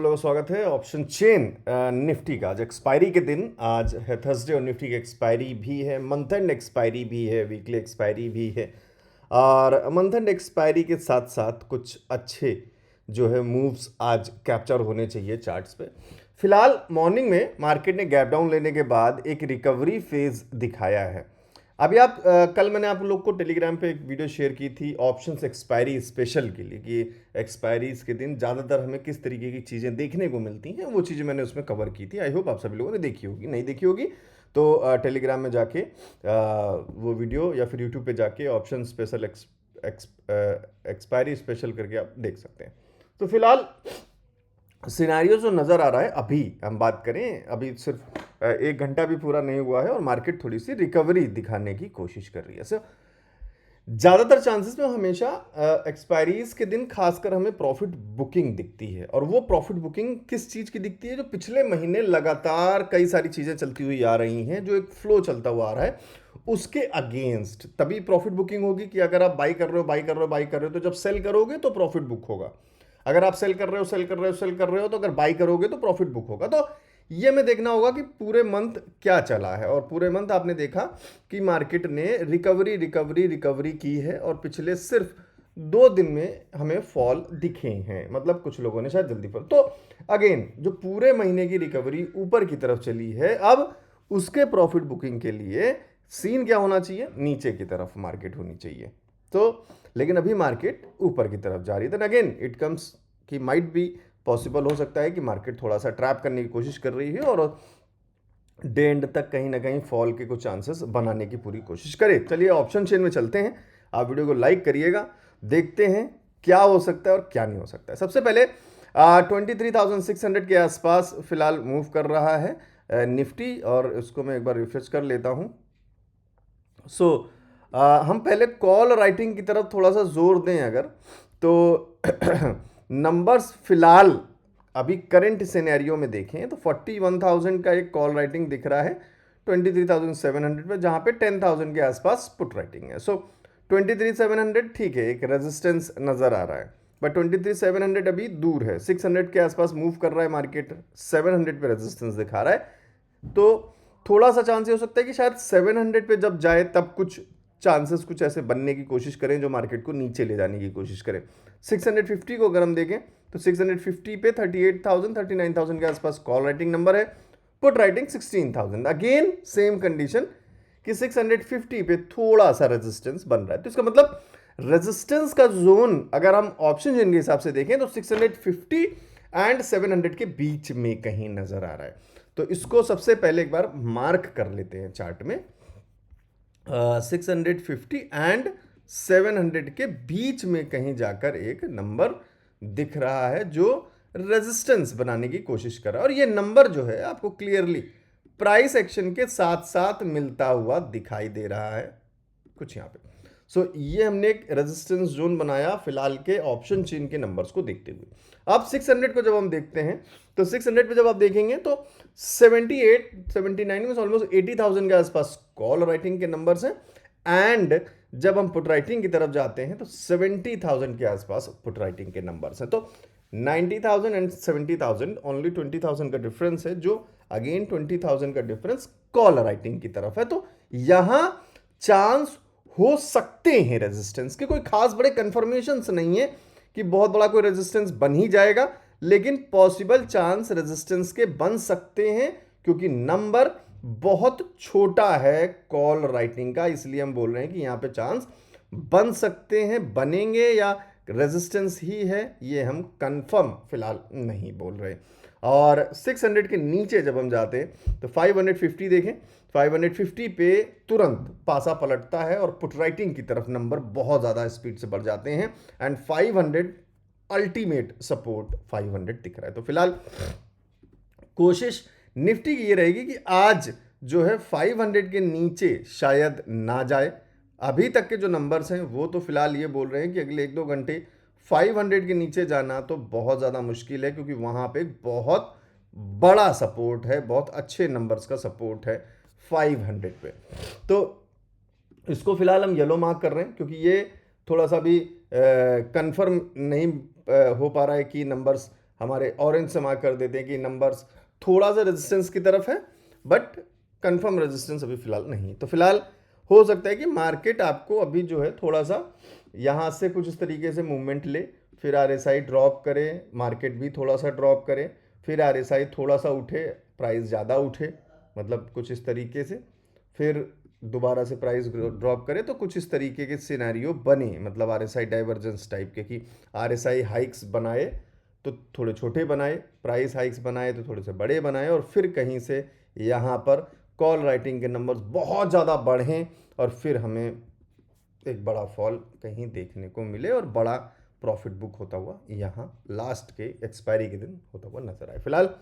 लोगों का स्वागत है ऑप्शन चेन निफ्टी का। आज एक्सपायरी के दिन, आज है थर्सडे और निफ्टी की एक्सपायरी भी है, मंथ एंड एक्सपायरी भी है, वीकली एक्सपायरी भी है। और मंथ एंड एक्सपायरी के साथ साथ कुछ अच्छे जो है मूव्स आज कैप्चर होने चाहिए चार्ट्स पे। फिलहाल मॉर्निंग में मार्केट ने गैप डाउन लेने के बाद एक रिकवरी फेज दिखाया है। अभी कल मैंने आप लोग को टेलीग्राम पे एक वीडियो शेयर की थी ऑप्शंस एक्सपायरी स्पेशल के लिए कि एक्सपायरीज के दिन ज़्यादातर हमें किस तरीके की चीज़ें देखने को मिलती हैं, वो चीज़ें मैंने उसमें कवर की थी। आई होप आप सभी लोगों ने देखी होगी, नहीं देखी होगी तो टेलीग्राम में जाके वो वीडियो या फिर यूट्यूब पे जाके ऑप्शन स्पेशल एक्सपायरी स्पेशल करके आप देख सकते हैं। तो फिलहाल सिनारियो जो नज़र आ रहा है, अभी हम बात करें, अभी सिर्फ 1 घंटा भी पूरा नहीं हुआ है और मार्केट थोड़ी सी रिकवरी दिखाने की कोशिश कर रही है। सो ज़्यादातर चांसेस में हमेशा एक्सपायरीज के दिन खासकर हमें प्रॉफिट बुकिंग दिखती है, और वो प्रॉफिट बुकिंग किस चीज़ की दिखती है? जो पिछले महीने लगातार कई सारी चीज़ें चलती हुई आ रही हैं, जो एक फ्लो चलता हुआ आ रहा है, उसके अगेंस्ट तभी प्रॉफिट बुकिंग होगी। कि अगर आप बाई कर रहे हो, बाई कर रहे हो, बाई कर रहे हो, तो जब सेल करोगे तो प्रॉफिट बुक होगा। अगर आप सेल कर रहे हो, सेल कर रहे हो, सेल कर रहे हो, तो अगर बाई करोगे तो प्रॉफिट बुक होगा। तो ये हमें देखना होगा कि पूरे मंथ क्या चला है, और पूरे मंथ आपने देखा कि मार्केट ने रिकवरी रिकवरी रिकवरी की है, और पिछले सिर्फ 2 दिन में हमें फॉल दिखे हैं। मतलब कुछ लोगों ने शायद जल्दी फॉल, तो अगेन जो पूरे महीने की रिकवरी ऊपर की तरफ चली है, अब उसके प्रॉफिट बुकिंग के लिए सीन क्या होना चाहिए? नीचे की तरफ मार्केट होनी चाहिए। तो लेकिन अभी मार्केट ऊपर की तरफ जा रही है। देन अगेन इट कम्स कि माइट बी पॉसिबल हो सकता है कि मार्केट थोड़ा सा ट्रैप करने की कोशिश कर रही है और डे एंड तक कहीं ना कहीं फॉल के कुछ चांसेस बनाने की पूरी कोशिश करे। चलिए ऑप्शन चेन में चलते हैं। आप वीडियो को लाइक करिएगा, देखते हैं क्या हो सकता है और क्या नहीं हो सकता है। सबसे पहले 23,600 के आसपास फिलहाल मूव कर रहा है निफ्टी, और इसको मैं एक बार रिफ्रेश कर लेता हूं। सो हम पहले कॉल राइटिंग की तरफ थोड़ा सा जोर दें अगर, तो नंबर्स फिलहाल अभी करंट सिनेरियो में देखें तो 41,000 का एक कॉल राइटिंग दिख रहा है 23,700 पे, जहां पे 10,000 के आसपास पुट राइटिंग है। सो 23,700 ठीक है, एक रेजिस्टेंस नजर आ रहा है, बट 23,700 अभी दूर है। 600 के आसपास मूव कर रहा है मार्केट, 700 पे रेजिस्टेंस दिखा रहा है। तो थोड़ा सा चांस ये हो सकता है कि शायद 700 पे जब जाए तब कुछ चांसेस कुछ ऐसे बनने की कोशिश करें जो मार्केट को नीचे ले जाने की कोशिश करें। 650 को अगर हम देखें तो 650 पे 38,000 39,000 के आसपास कॉल राइटिंग नंबर है, put writing 16,000। Again same condition कि 650 पे थोड़ा सा रेजिस्टेंस बन रहा है। तो इसका मतलब रेजिस्टेंस का जोन अगर हम ऑप्शन चेन के हिसाब से देखें तो 650 एंड 700 के बीच में कहीं नजर आ रहा है। तो इसको सबसे पहले एक बार मार्क कर लेते हैं चार्ट में। 650 एंड 700 के बीच में कहीं जाकर एक नंबर दिख रहा है जो रेजिस्टेंस बनाने की कोशिश कर रहा है, और ये नंबर जो है आपको क्लियरली प्राइस एक्शन के साथ साथ मिलता हुआ दिखाई दे रहा है कुछ यहाँ पे। सो ये हमने एक रेजिस्टेंस जोन बनाया फिलहाल के ऑप्शन चेन के नंबर्स को देखते हुए। अब 600 को जब हम देखते हैं तो 600 पे जब आप देखेंगे तो 78 79 में ऑलमोस्ट 80,000 के आसपास कॉल राइटिंग के नंबर्स हैं, एंड जब हम पुट राइटिंग की तरफ जाते हैं तो 70,000 के आसपास पुट राइटिंग के नंबर्स हैं। तो 90,000 एंड 70,000 ओनली 20,000 का डिफरेंस है, जो अगेन 20,000 का डिफरेंस कॉल राइटिंग की तरफ है। तो यहां चांस हो सकते हैं रेजिस्टेंस के, कोई खास बड़े कंफर्मेशंस नहीं है कि बहुत बड़ा कोई रेजिस्टेंस बन ही जाएगा, लेकिन पॉसिबल चांस रेजिस्टेंस के बन सकते हैं क्योंकि नंबर बहुत छोटा है कॉल राइटिंग का। इसलिए हम बोल रहे हैं कि यहां पे चांस बन सकते हैं, बनेंगे या रेजिस्टेंस ही है ये हम कंफर्म फिलहाल नहीं बोल रहे। और 600 के नीचे जब हम जाते हैं तो 550 देखें, 550 पे तुरंत पासा पलटता है और पुट राइटिंग की तरफ नंबर बहुत ज़्यादा स्पीड से बढ़ जाते हैं, एंड 500 अल्टीमेट सपोर्ट 500 दिख रहा है। तो फिलहाल कोशिश निफ्टी की ये रहेगी कि आज जो है 500 के नीचे शायद ना जाए। अभी तक के जो नंबर्स हैं वो तो फिलहाल ये बोल रहे हैं कि अगले 1-2 घंटे 500 के नीचे जाना तो बहुत ज़्यादा मुश्किल है, क्योंकि वहाँ पे बहुत बड़ा सपोर्ट है, बहुत अच्छे नंबर्स का सपोर्ट है 500 पे। तो इसको फिलहाल हम येलो मार्क कर रहे हैं क्योंकि ये थोड़ा सा भी कंफर्म नहीं हो पा रहा है कि नंबर्स हमारे ऑरेंज से मार्क कर देते हैं कि नंबर्स थोड़ा सा रेजिस्टेंस की तरफ है, बट कंफर्म रेजिस्टेंस अभी फिलहाल नहीं। तो फिलहाल हो सकता है कि मार्केट आपको अभी जो है थोड़ा सा यहाँ से कुछ इस तरीके से मूवमेंट ले, फिर आरएसआई ड्रॉप करे, मार्केट भी थोड़ा सा ड्रॉप करे, फिर आरएसआई थोड़ा सा उठे, प्राइस ज़्यादा उठे, मतलब कुछ इस तरीके से, फिर दोबारा से प्राइस ड्रॉप करे, तो कुछ इस तरीके के सिनेरियो बने, मतलब आरएसआई डाइवर्जेंस टाइप के, कि आरएसआई हाइक्स बनाए तो थोड़े छोटे बनाए, प्राइस हाइक्स बनाए तो थोड़े से बड़े बनाए, और फिर कहीं से यहाँ पर कॉल राइटिंग के नंबर्स बहुत ज़्यादा बढ़ें और फिर हमें एक बड़ा फॉल कहीं देखने को मिले और बड़ा प्रॉफिट बुक होता हुआ यहाँ लास्ट के एक्सपायरी के दिन होता हुआ नजर आए। फिलहाल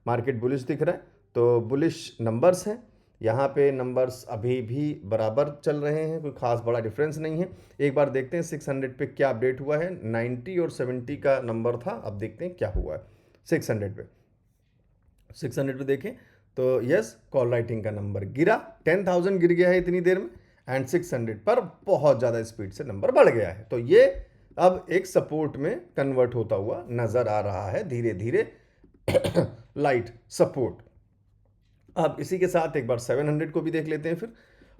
मार्केट बुलिश दिख रहा है, तो बुलिश नंबर्स हैं यहाँ पे, नंबर्स अभी भी बराबर चल रहे हैं, कोई खास बड़ा डिफरेंस नहीं है। एक बार देखते हैं 600 पे क्या अपडेट हुआ है। 90 और 70 का नंबर था, अब देखते हैं क्या हुआ है 600 पे। 600 पे देखें तो यस, कॉल राइटिंग का नंबर गिरा, 10,000 गिर गया है इतनी देर में, एंड 600 पर बहुत ज़्यादा स्पीड से नंबर बढ़ गया है। तो ये अब एक सपोर्ट में कन्वर्ट होता हुआ नजर आ रहा है धीरे धीरे, लाइट सपोर्ट। अब इसी के साथ एक बार 700 को भी देख लेते हैं फिर,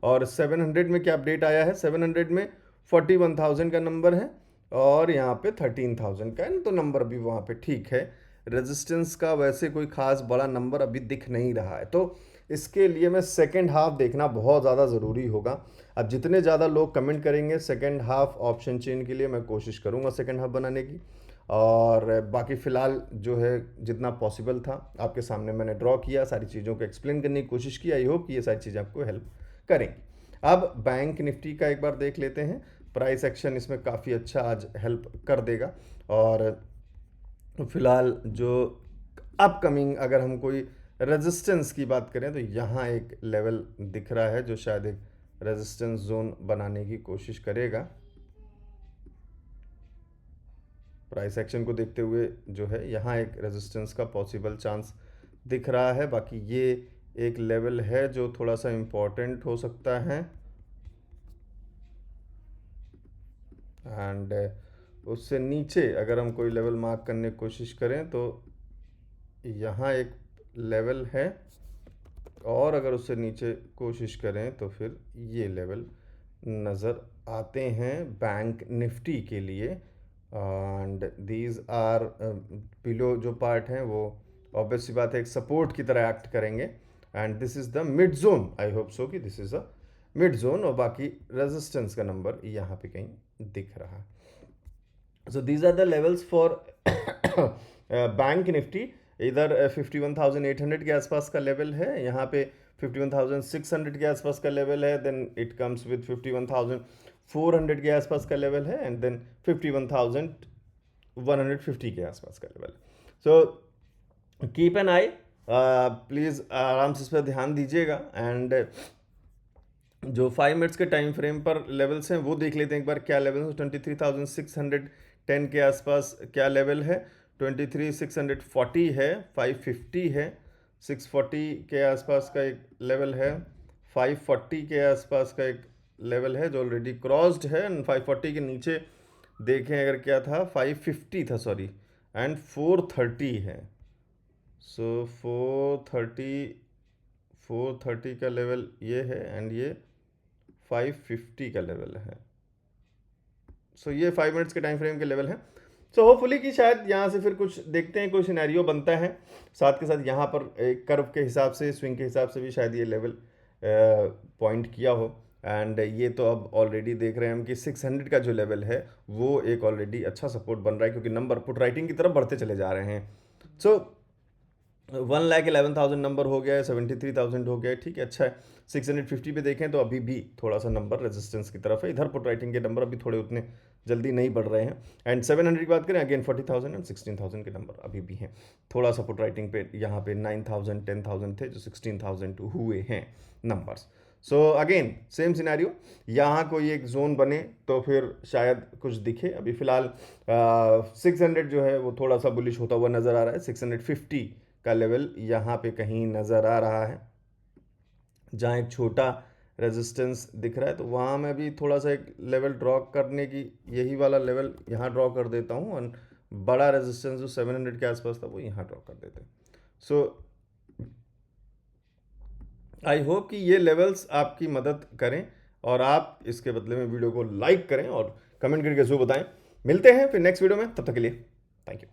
और 700 में क्या अपडेट आया है। 700 में 41,000 का नंबर है और यहाँ पे 13,000 का है, तो नंबर भी वहाँ पे ठीक है। रेजिस्टेंस का वैसे कोई खास बड़ा नंबर अभी दिख नहीं रहा है, तो इसके लिए मैं सेकेंड हाफ देखना बहुत ज़्यादा ज़रूरी होगा। अब जितने ज़्यादा लोग कमेंट करेंगे सेकेंड हाफ ऑप्शन चेन के लिए, मैं कोशिश करूँगा सेकेंड हाफ बनाने की, और बाकी फ़िलहाल जो है जितना पॉसिबल था आपके सामने मैंने ड्रॉ किया, सारी चीज़ों को एक्सप्लेन करने की कोशिश की। आई होप कि ये सारी चीज़ें आपको हेल्प करेंगी। अब बैंक निफ्टी का एक बार देख लेते हैं, प्राइस एक्शन इसमें काफ़ी अच्छा आज हेल्प कर देगा। और फिलहाल जो अपकमिंग अगर हम कोई रेजिस्टेंस की बात करें तो यहाँ एक लेवल दिख रहा है जो शायद एक रेजिस्टेंस जोन बनाने की कोशिश करेगा। प्राइस एक्शन को देखते हुए जो है यहाँ एक रेजिस्टेंस का पॉसिबल चांस दिख रहा है। बाकी ये एक लेवल है जो थोड़ा सा इम्पोर्टेंट हो सकता है, एंड उससे नीचे अगर हम कोई लेवल मार्क करने की कोशिश करें तो यहाँ एक लेवल है, और अगर उससे नीचे कोशिश करें तो फिर ये लेवल नज़र आते हैं बैंक निफ्टी के लिए। एंड दीज आर बिलो जो पार्ट हैं वो ऑब्वियस सी बात है एक सपोर्ट की तरह एक्ट करेंगे, and this is the mid zone. I hope so कि this is the mid zone, और बाकी रेजिस्टेंस का नंबर यहाँ पे कहीं दिख रहा है। So these are the levels for bank Nifty. इधर 51,800 के आसपास का लेवल है, यहाँ पे 51,600 के आसपास का लेवल है, देन इट कम्स विद 51,400 के आसपास का लेवल है, एंड देन 51,150 के आसपास का लेवल है। So keep an I, please आराम से इस पर ध्यान दीजिएगा। एंड जो 5 मिनट्स के टाइम फ्रेम पर लेवल्स हैं वो देख लेते हैं एक बार क्या लेवल है। 23,610 के आसपास क्या लेवल है, 23,640 है, 550 है, 640 के आसपास का एक लेवल है, 540 के आसपास का एक लेवल है जो ऑलरेडी क्रॉस्ड है, एंड 540 के नीचे देखें अगर क्या था, 550 था सॉरी, एंड 430 है। सो 430 का लेवल ये है, एंड ये 550 का लेवल है। सो ये 5 मिनट्स के टाइम फ्रेम के लेवल है। सो होपफुली कि शायद यहाँ से फिर कुछ देखते हैं, कोई सिनेरियो बनता है। साथ के साथ यहाँ पर एक कर्व के हिसाब से, स्विंग के हिसाब से भी शायद ये लेवल पॉइंट किया हो, एंड ये तो अब ऑलरेडी देख रहे हैं हम कि 600 का जो लेवल है वो एक ऑलरेडी अच्छा सपोर्ट बन रहा है, क्योंकि नंबर पुट राइटिंग की तरफ बढ़ते चले जा रहे हैं। सो 1,11,000 नंबर हो गया है, 73,000 हो गया है, ठीक है, अच्छा है। 650 पे देखें तो अभी भी थोड़ा सा नंबर रेजिस्टेंस की तरफ है, इधर पुट राइटिंग के नंबर अभी थोड़े उतने जल्दी नहीं बढ़ रहे हैं। एंड 700 की बात करें अगेन 40,000 एंड 16,000 के नंबर अभी भी हैं। थोड़ा सा पुट राइटिंग पे यहाँ पे 9,000 10,000 थे जो 16,000 हुए हैं numbers. So again same scenario, यहाँ कोई एक जोन बने तो फिर शायद कुछ दिखे। अभी फिलहाल 600 जो है वो थोड़ा सा बुलिश होता हुआ नज़र आ रहा है, 650 का लेवल यहाँ पे कहीं नज़र आ रहा है, जहाँ एक छोटा रेजिस्टेंस दिख रहा है, तो वहाँ मैं भी थोड़ा सा एक लेवल ड्रॉ करने की, यही वाला लेवल यहाँ ड्रॉ कर देता हूँ, और बड़ा रेजिस्टेंस जो 700 के आसपास था वो यहाँ ड्रॉ कर देते। सो आई होप कि ये लेवल्स आपकी मदद करें और आप इसके बदले में वीडियो को लाइक करें और कमेंट करके ज़रूर बताएं। मिलते हैं फिर नेक्स्ट वीडियो में, तब तक के लिए थैंक यू।